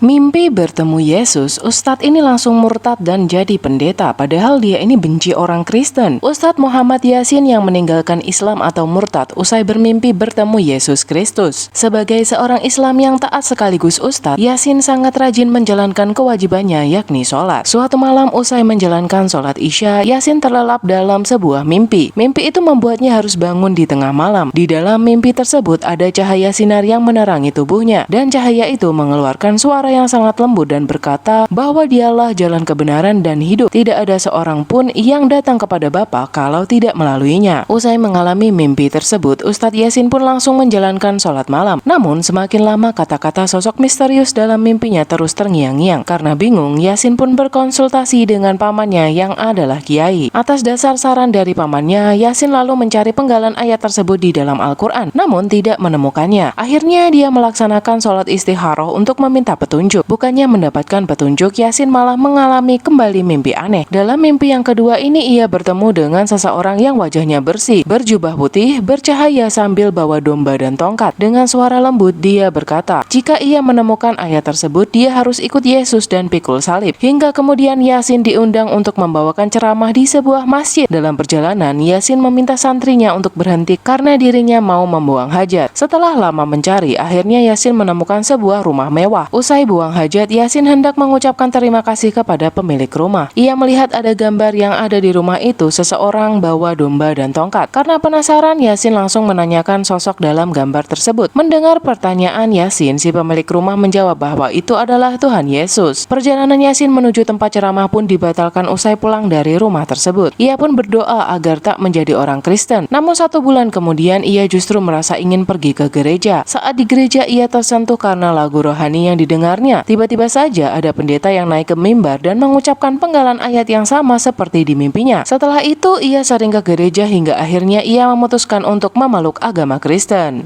Mimpi bertemu Yesus, Ustadz ini langsung murtad dan jadi pendeta, padahal dia ini benci orang Kristen. Ustadz Muhammad Yasin yang meninggalkan Islam atau murtad usai bermimpi bertemu Yesus Kristus. Sebagai seorang Islam yang taat sekaligus Ustadz, Yasin sangat rajin menjalankan kewajibannya yakni sholat. Suatu malam usai menjalankan sholat Isya, Yasin terlelap dalam sebuah mimpi. Mimpi itu membuatnya harus bangun di tengah malam. Di dalam mimpi tersebut ada cahaya sinar yang menerangi tubuhnya, dan cahaya itu mengeluarkan suara yang sangat lembut dan berkata bahwa dialah jalan kebenaran dan hidup. Tidak ada seorang pun yang datang kepada Bapa kalau tidak melaluinya. Usai mengalami mimpi tersebut, Ustadz Yasin pun langsung menjalankan sholat malam. Namun semakin lama kata-kata sosok misterius dalam mimpinya terus terngiang-ngiang. Karena bingung, Yasin pun berkonsultasi dengan pamannya yang adalah kiai. Atas dasar saran dari pamannya, Yasin lalu mencari penggalan ayat tersebut di dalam Al-Quran, namun tidak menemukannya. Akhirnya dia melaksanakan sholat istikharoh untuk meminta petunjuk. Bukannya mendapatkan petunjuk, Yasin malah mengalami kembali mimpi aneh. Dalam mimpi yang kedua ini, ia bertemu dengan seseorang yang wajahnya bersih, berjubah putih, bercahaya sambil bawa domba dan tongkat. Dengan suara lembut, dia berkata, jika ia menemukan ayat tersebut, dia harus ikut Yesus dan pikul salib. Hingga kemudian Yasin diundang untuk membawakan ceramah di sebuah masjid. Dalam perjalanan, Yasin meminta santrinya untuk berhenti karena dirinya mau membuang hajat. Setelah lama mencari, akhirnya Yasin menemukan sebuah rumah mewah. Usai buang hajat, Yasin hendak mengucapkan terima kasih kepada pemilik rumah. Ia melihat ada gambar yang ada di rumah itu, seseorang bawa domba dan tongkat. Karena penasaran, Yasin langsung menanyakan sosok dalam gambar tersebut. Mendengar pertanyaan Yasin, si pemilik rumah menjawab bahwa itu adalah Tuhan Yesus. Perjalanan Yasin menuju tempat ceramah pun dibatalkan usai pulang dari rumah tersebut. Ia pun berdoa agar tak menjadi orang Kristen. Namun 1 bulan kemudian, ia justru merasa ingin pergi ke gereja. Saat di gereja, ia tersentuh karena lagu rohani yang didengarnya. Tiba-tiba saja ada pendeta yang naik ke mimbar dan mengucapkan penggalan ayat yang sama seperti di mimpinya. Setelah itu, ia sering ke gereja hingga akhirnya ia memutuskan untuk memeluk agama Kristen.